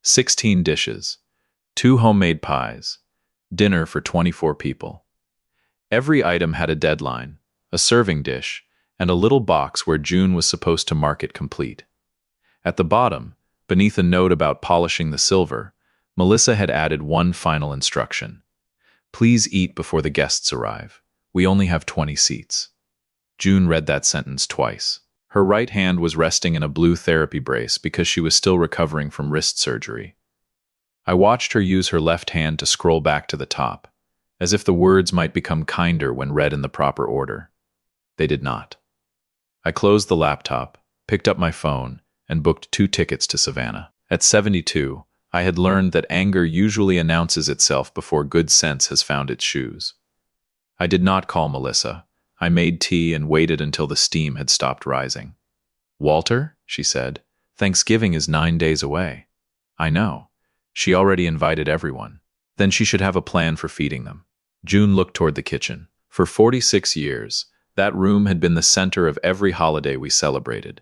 16 dishes, 2 homemade pies, dinner for 24 people. Every item had a deadline, a serving dish, and a little box where June was supposed to mark it complete. At the bottom, beneath a note about polishing the silver, Melissa had added one final instruction. Please eat before the guests arrive. We only have 20 seats. June read that sentence twice. Her right hand was resting in a blue therapy brace because she was still recovering from wrist surgery. I watched her use her left hand to scroll back to the top, as if the words might become kinder when read in the proper order. They did not. I closed the laptop, picked up my phone, and booked 2 tickets to Savannah. At 72, I had learned that anger usually announces itself before good sense has found its shoes. I did not call Melissa. I made tea and waited until the steam had stopped rising. "Walter," she said, "Thanksgiving is 9 days away." "I know. She already invited everyone. Then she should have a plan for feeding them." June looked toward the kitchen. For 46 years, that room had been the center of every holiday we celebrated.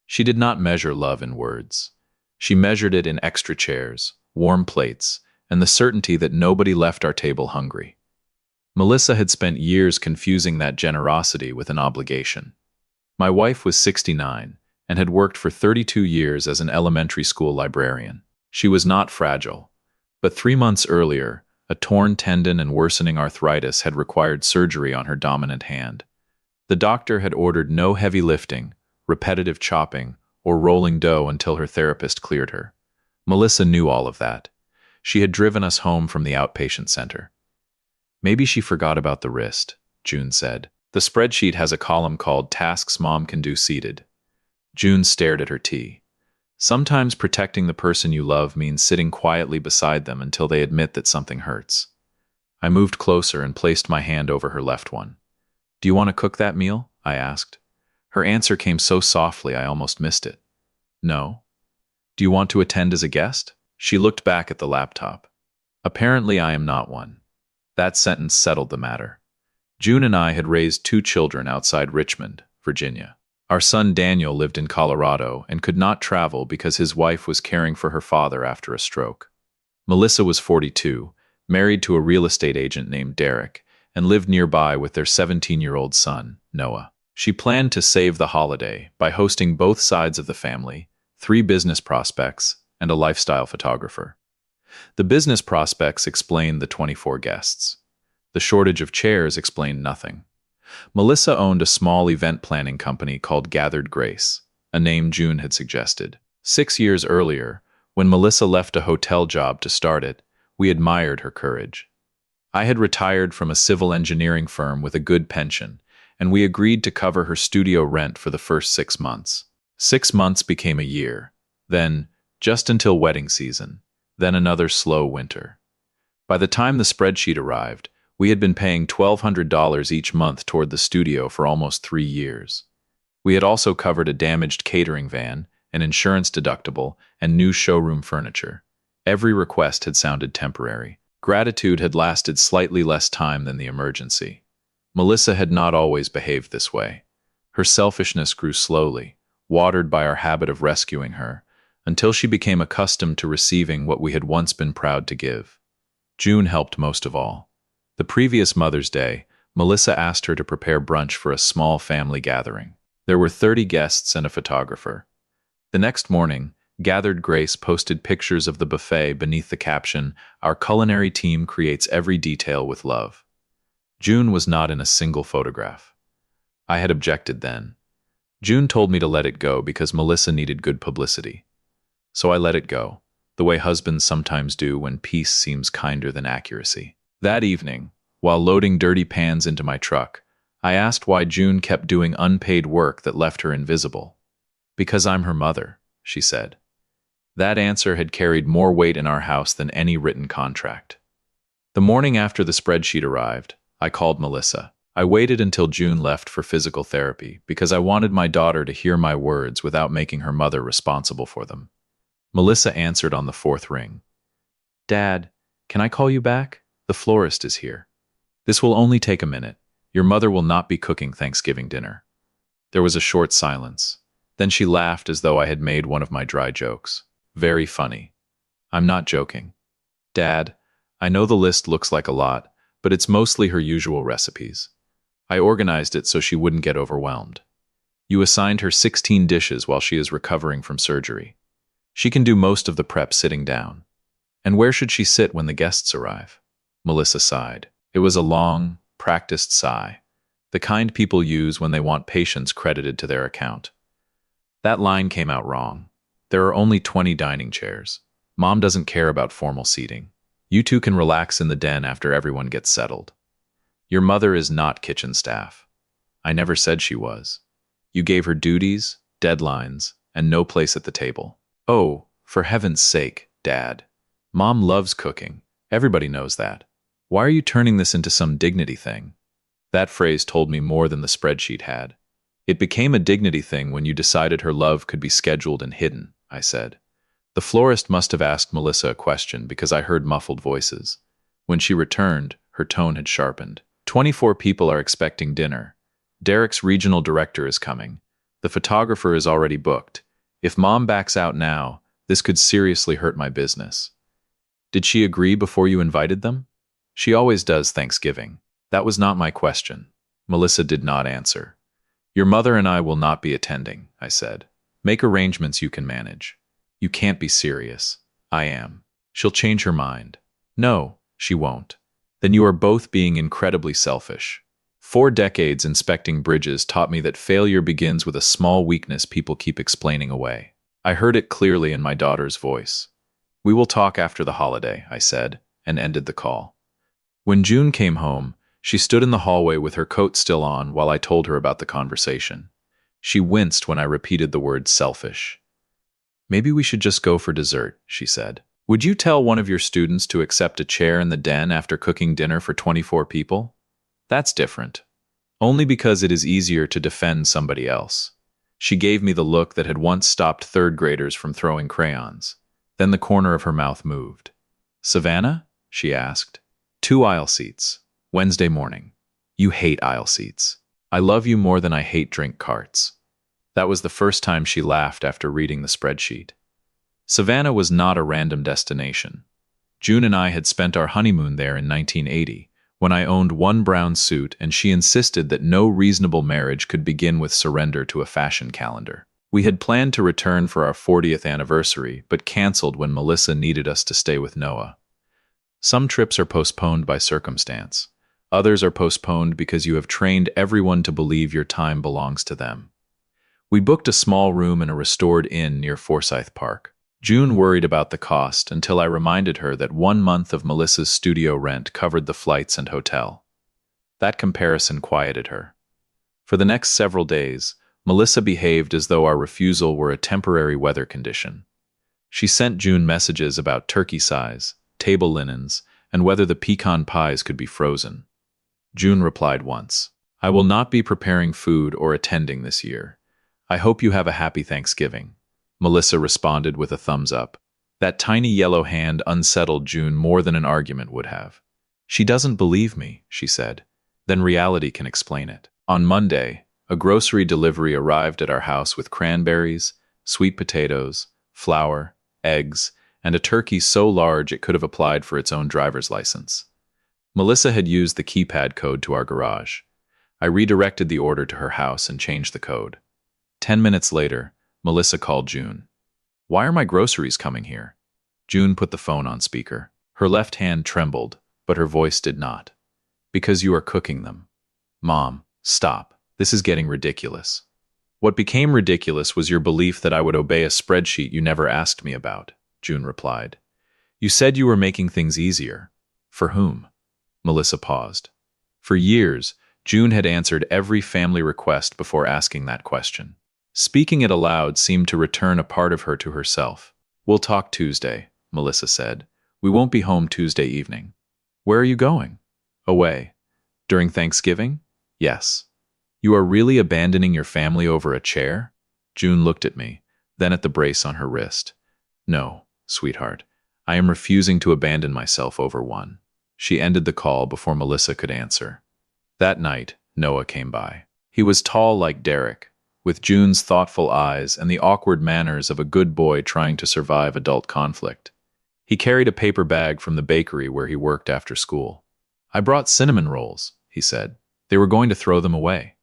She did not measure love in words. She measured it in extra chairs, warm plates, and the certainty that nobody left our table hungry. Melissa had spent years confusing that generosity with an obligation. My wife was 69 and had worked for 32 years as an elementary school librarian. She was not fragile, but 3 months earlier, a torn tendon and worsening arthritis had required surgery on her dominant hand. The doctor had ordered no heavy lifting, repetitive chopping, or rolling dough until her therapist cleared her. Melissa knew all of that. She had driven us home from the outpatient center. "Maybe she forgot about the wrist," June said. "The spreadsheet has a column called Tasks Mom Can Do Seated." June stared at her tea. Sometimes protecting the person you love means sitting quietly beside them until they admit that something hurts. I moved closer and placed my hand over her left one. "Do you want to cook that meal?" I asked. Her answer came so softly I almost missed it. "No." "Do you want to attend as a guest?" She looked back at the laptop. "Apparently I am not one." That sentence settled the matter. June and I had raised 2 children outside Richmond, Virginia. Our son Daniel lived in Colorado and could not travel because his wife was caring for her father after a stroke. Melissa was 42, married to a real estate agent named Derek, and lived nearby with their 17-year-old son, Noah. She planned to save the holiday by hosting both sides of the family, 3 business prospects, and a lifestyle photographer. The business prospects explained the 24 guests. The shortage of chairs explained nothing. Melissa owned a small event planning company called Gathered Grace, a name June had suggested. 6 years earlier, when Melissa left a hotel job to start it, we admired her courage. I had retired from a civil engineering firm with a good pension, and we agreed to cover her studio rent for the first 6 months. 6 months became a year, then, just until wedding season, then another slow winter. By the time the spreadsheet arrived, we had been paying $1,200 each month toward the studio for almost 3 years. We had also covered a damaged catering van, an insurance deductible, and new showroom furniture. Every request had sounded temporary. Gratitude had lasted slightly less time than the emergency. Melissa had not always behaved this way. Her selfishness grew slowly, watered by our habit of rescuing her, until she became accustomed to receiving what we had once been proud to give. June helped most of all. The previous Mother's Day, Melissa asked her to prepare brunch for a small family gathering. There were 30 guests and a photographer. The next morning, Gathered Grace posted pictures of the buffet beneath the caption, "Our culinary team creates every detail with love." June was not in a single photograph. I had objected then. June told me to let it go because Melissa needed good publicity. So I let it go, the way husbands sometimes do when peace seems kinder than accuracy. That evening, while loading dirty pans into my truck, I asked why June kept doing unpaid work that left her invisible. "Because I'm her mother," she said. That answer had carried more weight in our house than any written contract. The morning after the spreadsheet arrived, I called Melissa. I waited until June left for physical therapy because I wanted my daughter to hear my words without making her mother responsible for them. Melissa answered on the 4th ring. "Dad, can I call you back? The florist is here." "This will only take a minute. Your mother will not be cooking Thanksgiving dinner." There was a short silence. Then she laughed as though I had made one of my dry jokes. "Very funny." I'm not joking. Dad, I know the list looks like a lot, but it's mostly her usual recipes. I organized it so she wouldn't get overwhelmed. You assigned her 16 dishes while she is recovering from surgery. She can do most of the prep sitting down. And where should she sit when the guests arrive? Melissa sighed. It was a long, practiced sigh, the kind people use when they want patients credited to their account. That line came out wrong. There are only 20 dining chairs. Mom doesn't care about formal seating. You two can relax in the den after everyone gets settled. Your mother is not kitchen staff. I never said she was. You gave her duties, deadlines, and no place at the table. Oh, for heaven's sake, Dad. Mom loves cooking. Everybody knows that. Why are you turning this into some dignity thing? That phrase told me more than the spreadsheet had. It became a dignity thing when you decided her love could be scheduled and hidden, I said. The florist must have asked Melissa a question because I heard muffled voices. When she returned, her tone had sharpened. 24 people are expecting dinner. Derek's regional director is coming. The photographer is already booked. If Mom backs out now, this could seriously hurt my business. Did she agree before you invited them? She always does Thanksgiving. That was not my question. Melissa did not answer. Your mother and I will not be attending, I said. Make arrangements you can manage. You can't be serious. I am. She'll change her mind. No, she won't. Then you are both being incredibly selfish. 4 decades inspecting bridges taught me that failure begins with a small weakness people keep explaining away. I heard it clearly in my daughter's voice. We will talk after the holiday, I said, and ended the call. When June came home, she stood in the hallway with her coat still on while I told her about the conversation. She winced when I repeated the word selfish. Maybe we should just go for dessert, she said. Would you tell one of your students to accept a chair in the den after cooking dinner for 24 people? That's different. Only because it is easier to defend somebody else. She gave me the look that had once stopped 3rd graders from throwing crayons. Then the corner of her mouth moved. Savannah? She asked. 2 aisle seats. Wednesday morning. You hate aisle seats. I love you more than I hate drink carts. That was the first time she laughed after reading the spreadsheet. Savannah was not a random destination. June and I had spent our honeymoon there in 1980, when I owned 1 brown suit and she insisted that no reasonable marriage could begin with surrender to a fashion calendar. We had planned to return for our 40th anniversary, but canceled when Melissa needed us to stay with Noah. Some trips are postponed by circumstance. Others are postponed because you have trained everyone to believe your time belongs to them. We booked a small room in a restored inn near Forsyth Park. June worried about the cost until I reminded her that 1 month of Melissa's studio rent covered the flights and hotel. That comparison quieted her. For the next several days, Melissa behaved as though our refusal were a temporary weather condition. She sent June messages about turkey size, table linens, and whether the pecan pies could be frozen. June replied once, I will not be preparing food or attending this year. I hope you have a happy Thanksgiving. Melissa responded with a thumbs up. That tiny yellow hand unsettled June more than an argument would have. She doesn't believe me, she said. Then reality can explain it. On Monday, a grocery delivery arrived at our house with cranberries, sweet potatoes, flour, eggs, and a turkey so large it could have applied for its own driver's license. Melissa had used the keypad code to our garage. I redirected the order to her house and changed the code. 10 minutes later, Melissa called June. Why are my groceries coming here? June put the phone on speaker. Her left hand trembled, but her voice did not. Because you are cooking them. Mom, stop. This is getting ridiculous. What became ridiculous was your belief that I would obey a spreadsheet you never asked me about, June replied. You said you were making things easier. For whom? Melissa paused. For years, June had answered every family request before asking that question. Speaking it aloud seemed to return a part of her to herself. We'll talk Tuesday, Melissa said. We won't be home Tuesday evening. Where are you going? Away. During Thanksgiving? Yes. You are really abandoning your family over a chair? June looked at me, then at the brace on her wrist. No, sweetheart. I am refusing to abandon myself over one. She ended the call before Melissa could answer. That night, Noah came by. He was tall like Derek, with June's thoughtful eyes and the awkward manners of a good boy trying to survive adult conflict. He carried a paper bag from the bakery where he worked after school. I brought cinnamon rolls, he said. They were going to throw them away.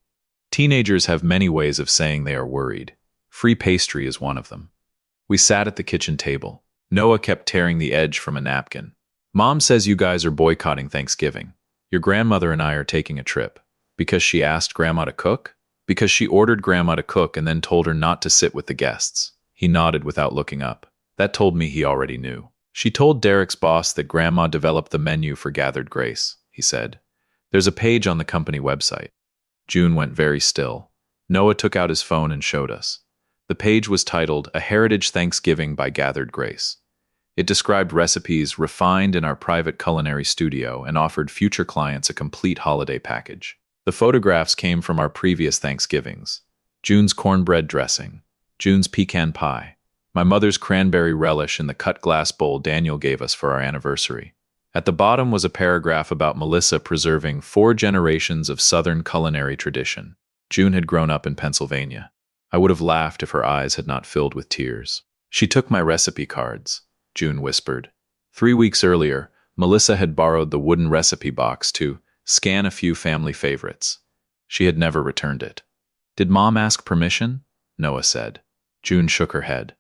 Teenagers have many ways of saying they are worried. Free pastry is one of them. We sat at the kitchen table. Noah kept tearing the edge from a napkin. Mom says you guys are boycotting Thanksgiving. Your grandmother and I are taking a trip. Because she asked Grandma to cook? Because she ordered Grandma to cook and then told her not to sit with the guests. He nodded without looking up. That told me he already knew. She told Derek's boss that Grandma developed the menu for Gathered Grace, he said. There's a page on the company website. June went very still. Noah took out his phone and showed us. The page was titled A Heritage Thanksgiving by Gathered Grace. It described recipes refined in our private culinary studio and offered future clients a complete holiday package. The photographs came from our previous Thanksgivings. June's cornbread dressing, June's pecan pie, my mother's cranberry relish in the cut glass bowl Daniel gave us for our anniversary. At the bottom was a paragraph about Melissa preserving 4 generations of Southern culinary tradition. June had grown up in Pennsylvania. I would have laughed if her eyes had not filled with tears. She took my recipe cards, June whispered. 3 weeks earlier, Melissa had borrowed the wooden recipe box to scan a few family favorites. She had never returned it. Did Mom ask permission? Noah said. June shook her head.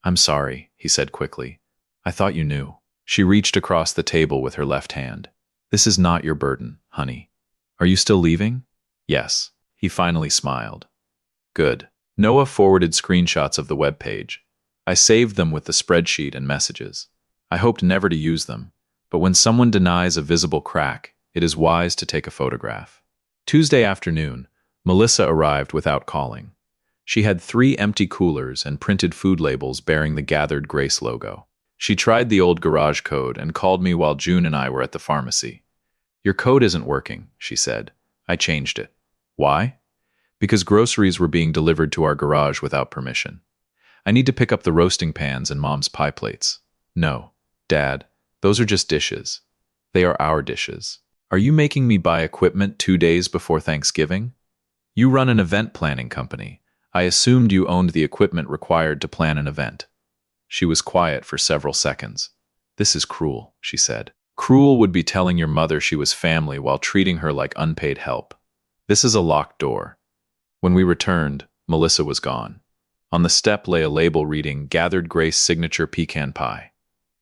I'm sorry, he said quickly. I thought you knew. She reached across the table with her left hand. This is not your burden, honey. Are you still leaving? Yes. He finally smiled. Good. Noah forwarded screenshots of the web page. I saved them with the spreadsheet and messages. I hoped never to use them, but when someone denies a visible crack, it is wise to take a photograph. Tuesday afternoon, Melissa arrived without calling. She had 3 empty coolers and printed food labels bearing the Gathered Grace logo. She tried the old garage code and called me while June and I were at the pharmacy. Your code isn't working, she said. I changed it. Why? Because groceries were being delivered to our garage without permission. I need to pick up the roasting pans and Mom's pie plates. No, Dad, those are just dishes. They are our dishes. Are you making me buy equipment 2 days before Thanksgiving? You run an event planning company. I assumed you owned the equipment required to plan an event. She was quiet for several seconds. This is cruel, she said. Cruel would be telling your mother she was family while treating her like unpaid help. This is a locked door. When we returned, Melissa was gone. On the step lay a label reading Gathered Grace Signature Pecan Pie.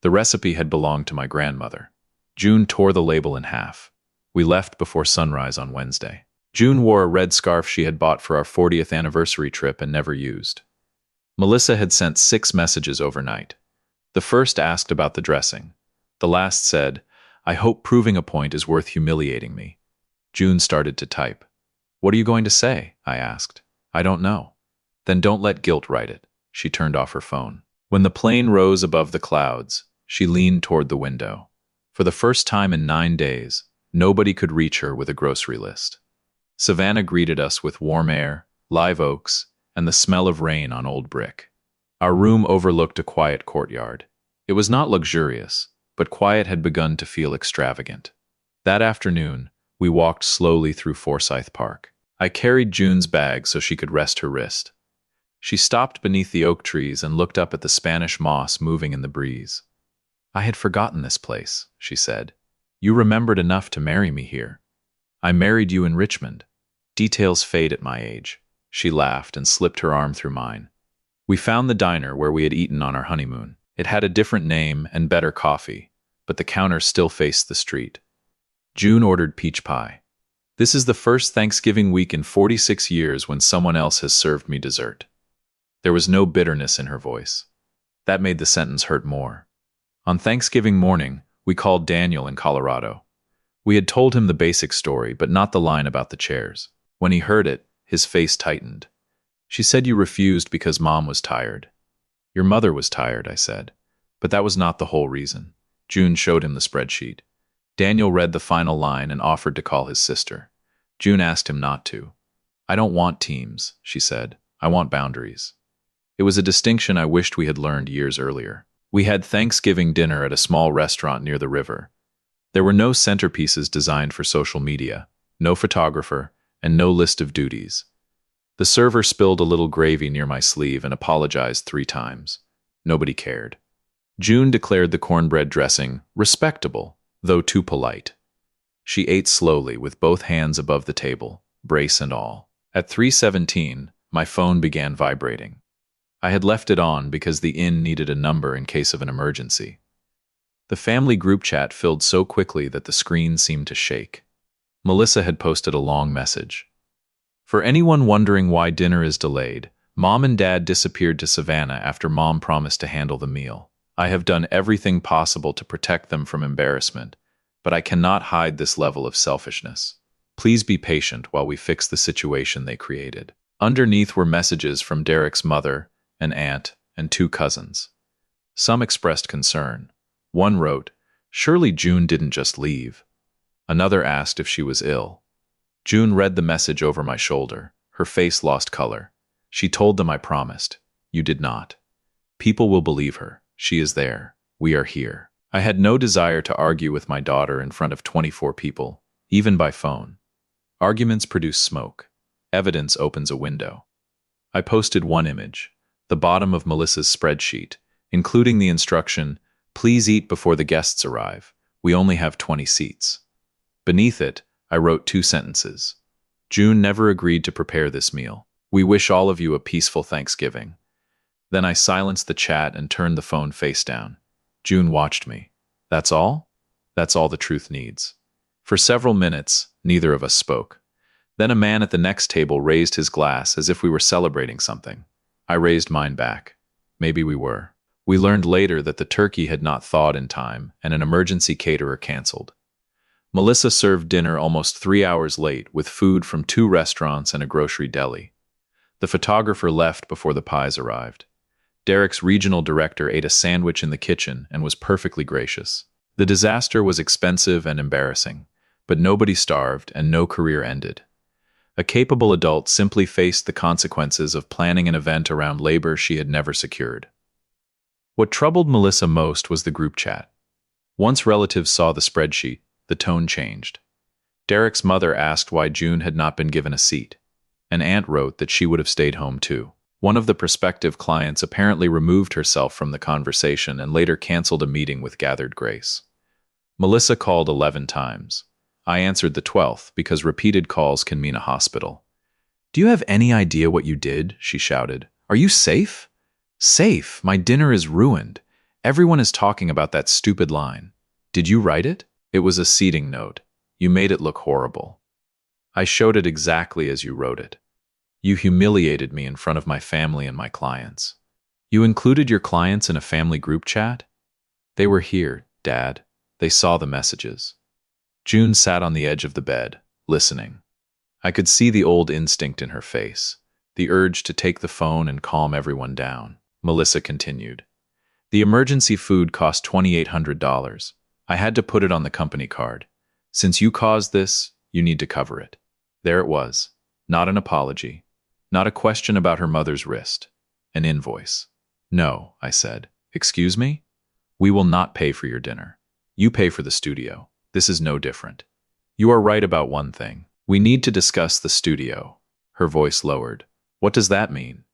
The recipe had belonged to my grandmother. June tore the label in half. We left before sunrise on Wednesday. June wore a red scarf she had bought for our 40th anniversary trip and never used. Melissa had sent 6 messages overnight. The first asked about the dressing. The last said, I hope proving a point is worth humiliating me. June started to type. What are you going to say? I asked. I don't know. Then don't let guilt write it. She turned off her phone. When the plane rose above the clouds, she leaned toward the window. For the first time in 9 days, nobody could reach her with a grocery list. Savannah greeted us with warm air, live oaks, and the smell of rain on old brick. Our room overlooked a quiet courtyard. It was not luxurious, but quiet had begun to feel extravagant. That afternoon, we walked slowly through Forsyth Park. I carried June's bag so she could rest her wrist. She stopped beneath the oak trees and looked up at the Spanish moss moving in the breeze. I had forgotten this place, she said. You remembered enough to marry me here. I married you in Richmond. Details fade at my age. She laughed and slipped her arm through mine. We found the diner where we had eaten on our honeymoon. It had a different name and better coffee, but the counter still faced the street. June ordered peach pie. This is the first Thanksgiving week in 46 years when someone else has served me dessert. There was no bitterness in her voice. That made the sentence hurt more. On Thanksgiving morning, we called Daniel in Colorado. We had told him the basic story, but not the line about the chairs. When he heard it, his face tightened. She said you refused because Mom was tired. Your mother was tired, I said. But that was not the whole reason. June showed him the spreadsheet. Daniel read the final line and offered to call his sister. June asked him not to. I don't want teams, she said. I want boundaries. It was a distinction I wished we had learned years earlier. We had Thanksgiving dinner at a small restaurant near the river. There were no centerpieces designed for social media, no photographer, and no list of duties. The server spilled a little gravy near my sleeve and apologized 3 times. Nobody cared. June declared the cornbread dressing respectable, though too polite. She ate slowly with both hands above the table, brace and all. At 3:17, my phone began vibrating. I had left it on because the inn needed a number in case of an emergency. The family group chat filled so quickly that the screen seemed to shake. Melissa had posted a long message. For anyone wondering why dinner is delayed, Mom and Dad disappeared to Savannah after Mom promised to handle the meal. I have done everything possible to protect them from embarrassment, but I cannot hide this level of selfishness. Please be patient while we fix the situation they created. Underneath were messages from Derek's mother, an aunt, and 2 cousins. Some expressed concern. One wrote, "Surely June didn't just leave." Another asked if she was ill. June read the message over my shoulder. Her face lost color. She told them I promised. You did not. People will believe her. She is there. We are here. I had no desire to argue with my daughter in front of 24 people, even by phone. Arguments produce smoke. Evidence opens a window. I posted one image, the bottom of Melissa's spreadsheet, including the instruction, "Please eat before the guests arrive. We only have 20 seats." Beneath it, I wrote 2 sentences. June never agreed to prepare this meal. We wish all of you a peaceful Thanksgiving. Then I silenced the chat and turned the phone face down. June watched me. That's all? That's all the truth needs. For several minutes, neither of us spoke. Then a man at the next table raised his glass as if we were celebrating something. I raised mine back. Maybe we were. We learned later that the turkey had not thawed in time and an emergency caterer canceled. Melissa served dinner almost 3 hours late with food from 2 restaurants and a grocery deli. The photographer left before the pies arrived. Derek's regional director ate a sandwich in the kitchen and was perfectly gracious. The disaster was expensive and embarrassing, but nobody starved and no career ended. A capable adult simply faced the consequences of planning an event around labor she had never secured. What troubled Melissa most was the group chat. Once relatives saw the spreadsheet, the tone changed. Derek's mother asked why June had not been given a seat. An aunt wrote that she would have stayed home too. One of the prospective clients apparently removed herself from the conversation and later canceled a meeting with gathered grace. Melissa called 11 times. I answered the 12th because repeated calls can mean a hospital. "Do you have any idea what you did?" she shouted. "Are you safe?" "Safe? My dinner is ruined. Everyone is talking about that stupid line." "Did you write it?" "It was a seating note. You made it look horrible." "I showed it exactly as you wrote it. You humiliated me in front of my family and my clients." "You included your clients in a family group chat?" "They were here, Dad. They saw the messages." June sat on the edge of the bed, listening. I could see the old instinct in her face, the urge to take the phone and calm everyone down. Melissa continued. "The emergency food cost $2,800. I had to put it on the company card. Since you caused this, you need to cover it." There it was. Not an apology. Not a question about her mother's wrist. An invoice. "No," I said. "Excuse me? We will not pay for your dinner. You pay for the studio. This is no different. You are right about one thing. We need to discuss the studio." Her voice lowered. "What does that mean?"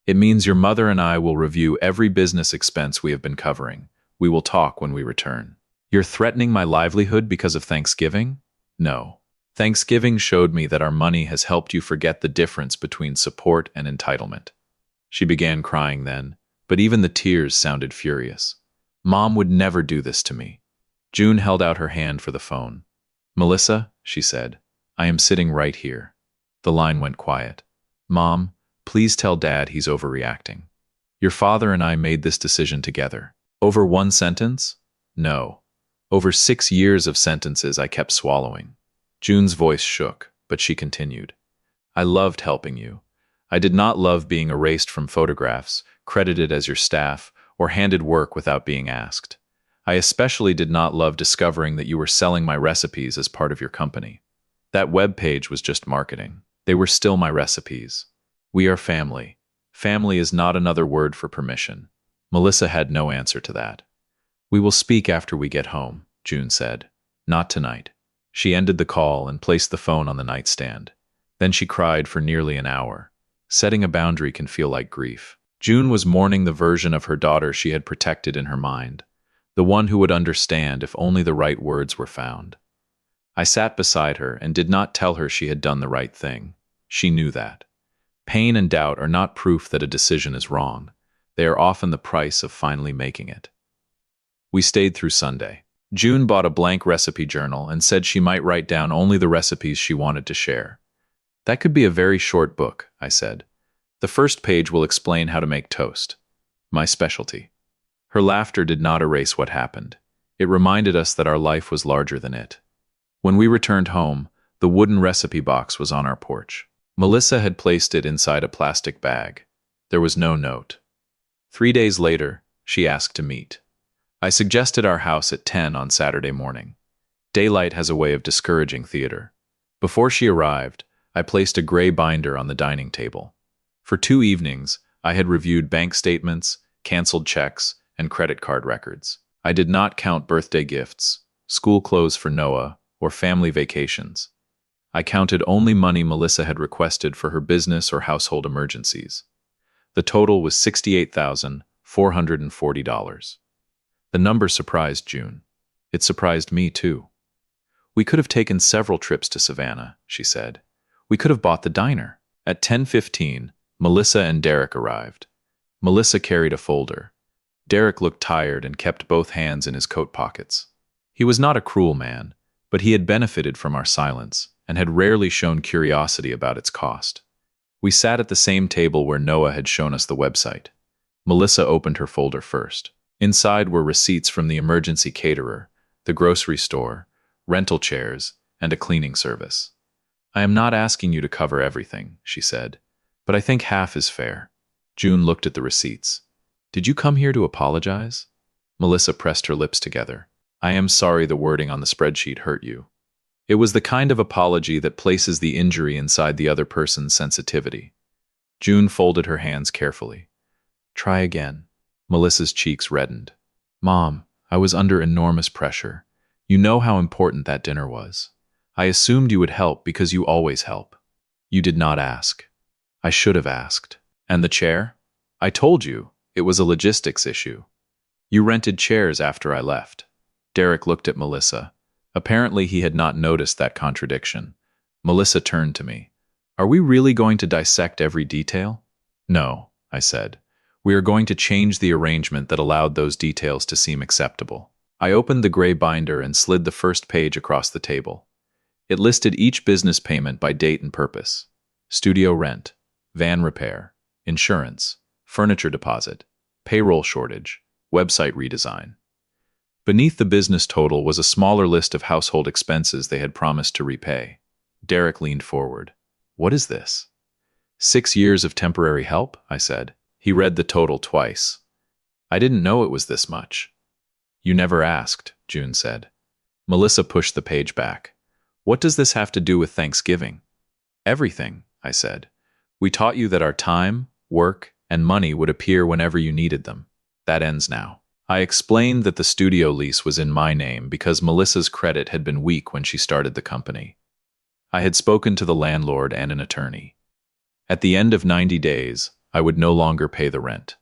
"It means your mother and I will review every business expense we have been covering. We will talk when we return." "You're threatening my livelihood because of Thanksgiving?" "No. Thanksgiving showed me that our money has helped you forget the difference between support and entitlement." She began crying then, but even the tears sounded furious. "Mom would never do this to me." June held out her hand for the phone. "Melissa," she said, "I am sitting right here." The line went quiet. "Mom, please tell Dad he's overreacting. Your father and I made this decision together." "Over one sentence?" "No. Over 6 years of sentences I kept swallowing." June's voice shook, but she continued. "I loved helping you. I did not love being erased from photographs, credited as your staff, or handed work without being asked. I especially did not love discovering that you were selling my recipes as part of your company. That web page was just marketing. They were still my recipes. We are family. Family is not another word for permission." Melissa had no answer to that. "We will speak after we get home," June said. "Not tonight." She ended the call and placed the phone on the nightstand. Then she cried for nearly an hour. Setting a boundary can feel like grief. June was mourning the version of her daughter she had protected in her mind, the one who would understand if only the right words were found. I sat beside her and did not tell her she had done the right thing. She knew that. Pain and doubt are not proof that a decision is wrong. They are often the price of finally making it. We stayed through Sunday. June bought a blank recipe journal and said she might write down only the recipes she wanted to share. That could be a very short book, I said. The first page will explain how to make toast. My specialty. Her laughter did not erase what happened. It reminded us that our life was larger than it. When we returned home, the wooden recipe box was on our porch. Melissa had placed it inside a plastic bag. There was no note. 3 days later, she asked to meet. I suggested our house at 10 on Saturday morning. Daylight has a way of discouraging theater. Before she arrived, I placed a gray binder on the dining table. For 2 evenings, I had reviewed bank statements, canceled checks, and credit card records. I did not count birthday gifts, school clothes for Noah, or family vacations. I counted only money Melissa had requested for her business or household emergencies. The total was $68,440. The number surprised June. It surprised me, too. We could have taken several trips to Savannah, she said. We could have bought the diner. At 10:15, Melissa and Derek arrived. Melissa carried a folder. Derek looked tired and kept both hands in his coat pockets. He was not a cruel man, but he had benefited from our silence and had rarely shown curiosity about its cost. We sat at the same table where Noah had shown us the website. Melissa opened her folder first. Inside were receipts from the emergency caterer, the grocery store, rental chairs, and a cleaning service. I am not asking you to cover everything, she said, but I think half is fair. June looked at the receipts. Did you come here to apologize? Melissa pressed her lips together. I am sorry the wording on the spreadsheet hurt you. It was the kind of apology that places the injury inside the other person's sensitivity. June folded her hands carefully. Try again. Melissa's cheeks reddened. Mom, I was under enormous pressure. You know how important that dinner was. I assumed you would help because you always help. You did not ask. I should have asked. And the chair? I told you, it was a logistics issue. You rented chairs after I left. Derek looked at Melissa. Apparently he had not noticed that contradiction. Melissa turned to me. Are we really going to dissect every detail? No, I said. We are going to change the arrangement that allowed those details to seem acceptable. I opened the gray binder and slid the first page across the table. It listed each business payment by date and purpose. Studio rent, van repair, insurance, furniture deposit, payroll shortage, website redesign. Beneath the business total was a smaller list of household expenses they had promised to repay. Derek leaned forward. What is this? 6 years of temporary help, I said. He read the total twice. I didn't know it was this much. You never asked, June said. Melissa pushed the page back. What does this have to do with Thanksgiving? Everything, I said. We taught you that our time, work, and money would appear whenever you needed them. That ends now. I explained that the studio lease was in my name because Melissa's credit had been weak when she started the company. I had spoken to the landlord and an attorney. At the end of 90 days, I would no longer pay the rent.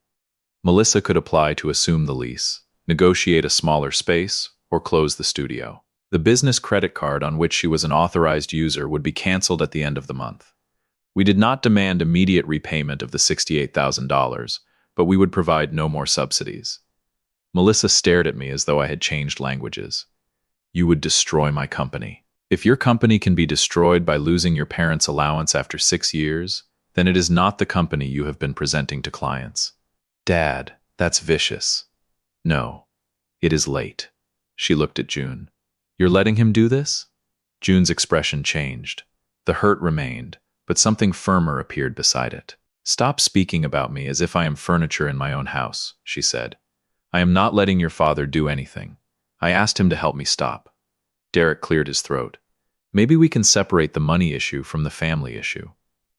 Melissa could apply to assume the lease, negotiate a smaller space, or close the studio. The business credit card on which she was an authorized user would be canceled at the end of the month. We did not demand immediate repayment of the $68,000, but we would provide no more subsidies. Melissa stared at me as though I had changed languages. You would destroy my company. If your company can be destroyed by losing your parents' allowance after 6 years, then it is not the company you have been presenting to clients. Dad, that's vicious. No, it is late. She looked at June. You're letting him do this? June's expression changed. The hurt remained, but something firmer appeared beside it. Stop speaking about me as if I am furniture in my own house, she said. I am not letting your father do anything. I asked him to help me stop. Derek cleared his throat. Maybe we can separate the money issue from the family issue.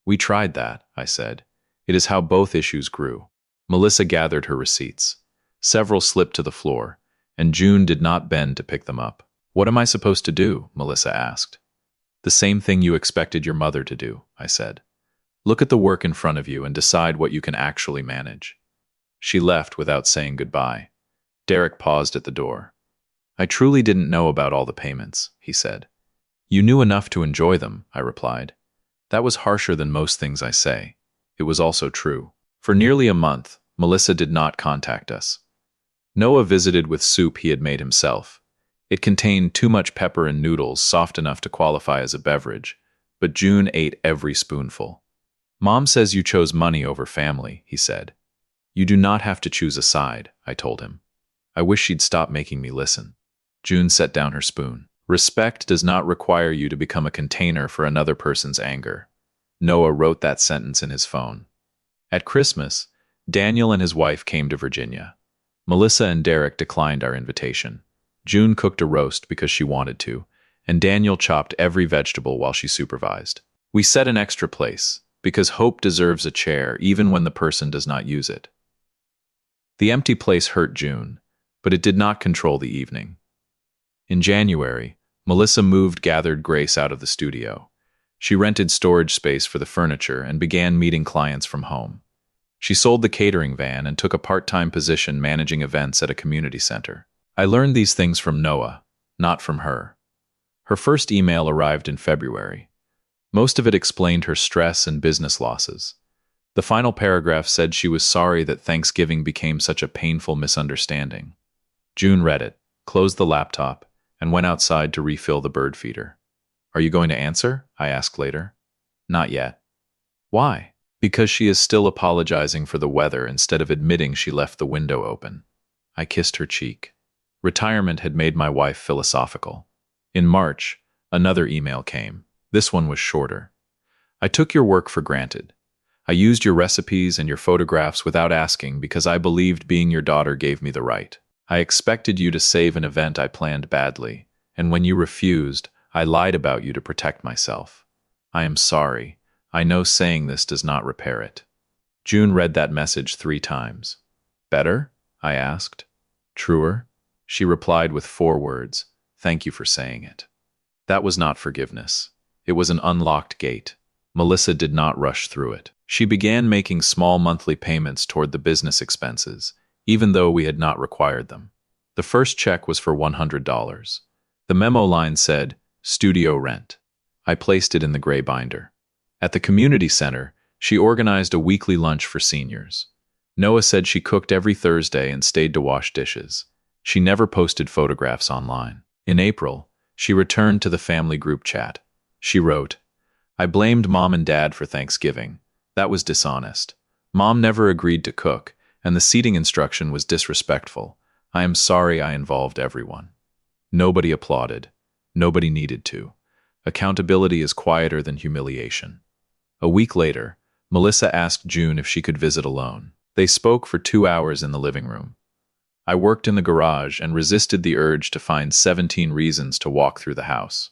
We tried that, I said. It is how both issues grew. Melissa gathered her receipts. Several slipped to the floor, and June did not bend to pick them up. What am I supposed to do? Melissa asked. The same thing you expected your mother to do, I said. Look at the work in front of you and decide what you can actually manage. She left without saying goodbye. Derek paused at the door. I truly didn't know about all the payments, he said. You knew enough to enjoy them, I replied. That was harsher than most things I say. It was also true. For nearly a month, Melissa did not contact us. Noah visited with soup he had made himself. It contained too much pepper and noodles soft enough to qualify as a beverage, but June ate every spoonful. Mom says you chose money over family, he said. You do not have to choose a side, I told him. I wish she'd stop making me listen. June set down her spoon. Respect does not require you to become a container for another person's anger. Noah wrote that sentence in his phone. At Christmas, Daniel and his wife came to Virginia. Melissa and Derek declined our invitation. June cooked a roast because she wanted to, and Daniel chopped every vegetable while she supervised. We set an extra place, because hope deserves a chair even when the person does not use it. The empty place hurt June, but it did not control the evening. In January, Melissa moved Gathered Grace out of the studio. She rented storage space for the furniture and began meeting clients from home. She sold the catering van and took a part-time position managing events at a community center. I learned these things from Noah, not from her. Her first email arrived in February. Most of it explained her stress and business losses. The final paragraph said she was sorry that Thanksgiving became such a painful misunderstanding. June read it, closed the laptop, and went outside to refill the bird feeder. Are you going to answer? I asked later. Not yet. Why? Because she is still apologizing for the weather instead of admitting she left the window open. I kissed her cheek. Retirement had made my wife philosophical. In March, another email came. This one was shorter. I took your work for granted. I used your recipes and your photographs without asking because I believed being your daughter gave me the right. I expected you to save an event I planned badly, and when you refused, I lied about you to protect myself. I am sorry. I know saying this does not repair it. June read that message 3 times. Better? I asked. Truer? She replied with 4 words. Thank you for saying it. That was not forgiveness. It was an unlocked gate. Melissa did not rush through it. She began making small monthly payments toward the business expenses, even though we had not required them. The first check was for $100. The memo line said, studio rent. I placed it in the gray binder. At the community center, she organized a weekly lunch for seniors. Noah said she cooked every Thursday and stayed to wash dishes. She never posted photographs online. In April, she returned to the family group chat. She wrote, I blamed Mom and Dad for Thanksgiving. That was dishonest. Mom never agreed to cook, and the seating instruction was disrespectful. I am sorry I involved everyone. Nobody applauded. Nobody needed to. Accountability is quieter than humiliation. A week later, Melissa asked June if she could visit alone. They spoke for 2 hours in the living room. I worked in the garage and resisted the urge to find 17 reasons to walk through the house.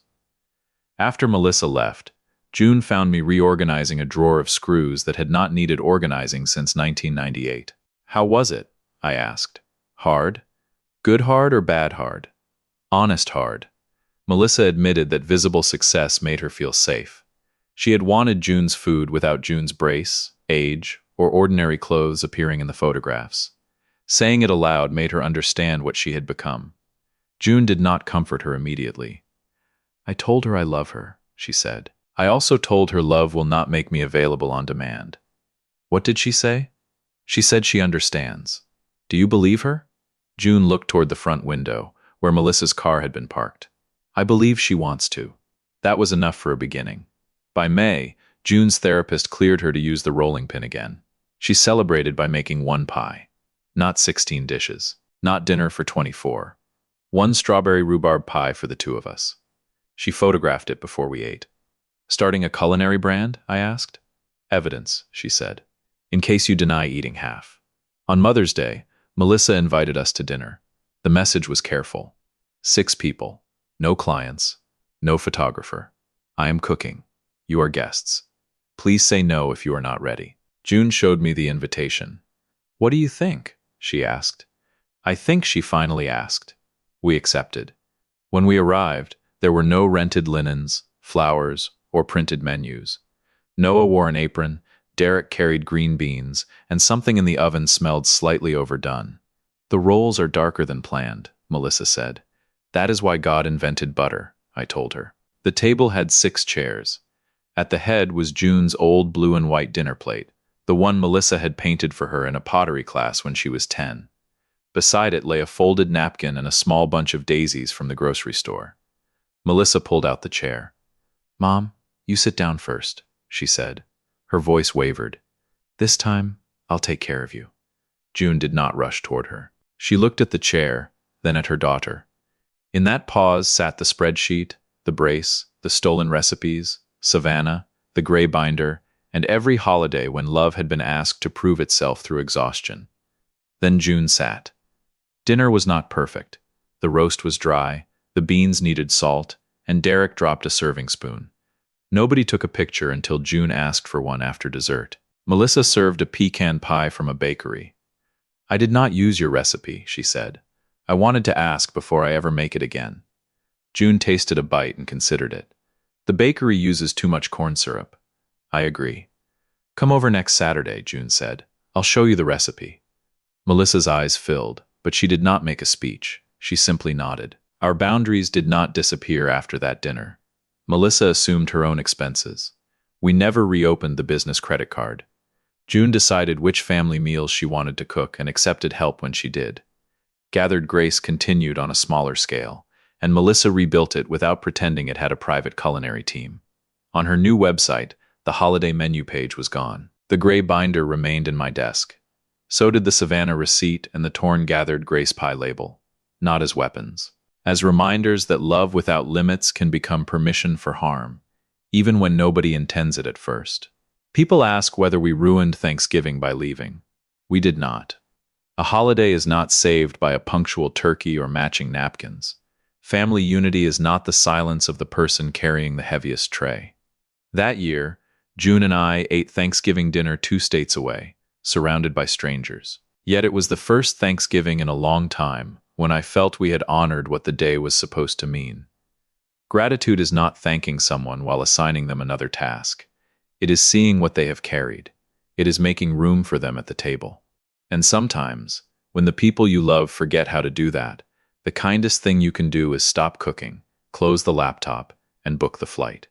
After Melissa left, June found me reorganizing a drawer of screws that had not needed organizing since 1998. How was it? I asked. Hard? Good hard or bad hard? Honest hard. Melissa admitted that visible success made her feel safe. She had wanted June's food without June's brace, age, or ordinary clothes appearing in the photographs. Saying it aloud made her understand what she had become. June did not comfort her immediately. I told her I love her, she said. I also told her love will not make me available on demand. What did she say? She said she understands. Do you believe her? June looked toward the front window, where Melissa's car had been parked. I believe she wants to. That was enough for a beginning. By May, June's therapist cleared her to use the rolling pin again. She celebrated by making 1 pie. Not 16 dishes. Not dinner for 24. 1 strawberry rhubarb pie for the 2 of us. She photographed it before we ate. Starting a culinary brand? I asked. Evidence, she said. In case you deny eating half. On Mother's Day, Melissa invited us to dinner. The message was careful. 6 people. No clients. No photographer. I am cooking. You are guests. Please say no if you are not ready. June showed me the invitation. What do you think? She asked. I think she finally asked. We accepted. When we arrived, there were no rented linens, flowers, or printed menus. Noah wore an apron, Derek carried green beans, and something in the oven smelled slightly overdone. "The rolls are darker than planned," Melissa said. "That is why God invented butter," I told her. The table had 6 chairs. At the head was June's old blue and white dinner plate, the one Melissa had painted for her in a pottery class when she was 10. Beside it lay a folded napkin and a small bunch of daisies from the grocery store. Melissa pulled out the chair. "Mom, you sit down first," she said. Her voice wavered. "This time, I'll take care of you." June did not rush toward her. She looked at the chair, then at her daughter. In that pause sat the spreadsheet, the brace, the stolen recipes, Savannah, the gray binder, and every holiday when love had been asked to prove itself through exhaustion. Then June sat. Dinner was not perfect. The roast was dry, the beans needed salt, and Derek dropped a serving spoon. Nobody took a picture until June asked for one after dessert. Melissa served a pecan pie from a bakery. "I did not use your recipe," she said. "I wanted to ask before I ever make it again." June tasted a bite and considered it. "The bakery uses too much corn syrup." "I agree." "Come over next Saturday," June said. "I'll show you the recipe." Melissa's eyes filled, but she did not make a speech. She simply nodded. Our boundaries did not disappear after that dinner. Melissa assumed her own expenses. We never reopened the business credit card. June decided which family meals she wanted to cook and accepted help when she did. Gathered Grace continued on a smaller scale, and Melissa rebuilt it without pretending it had a private culinary team. On her new website, the holiday menu page was gone. The gray binder remained in my desk. So did the Savannah receipt and the torn Gathered Grace pie label, not as weapons. As reminders that love without limits can become permission for harm, even when nobody intends it at first. People ask whether we ruined Thanksgiving by leaving. We did not. A holiday is not saved by a punctual turkey or matching napkins. Family unity is not the silence of the person carrying the heaviest tray. That year, June and I ate Thanksgiving dinner 2 states away, surrounded by strangers. Yet it was the first Thanksgiving in a long time when I felt we had honored what the day was supposed to mean. Gratitude is not thanking someone while assigning them another task. It is seeing what they have carried. It is making room for them at the table. And sometimes, when the people you love forget how to do that, the kindest thing you can do is stop cooking, close the laptop, and book the flight.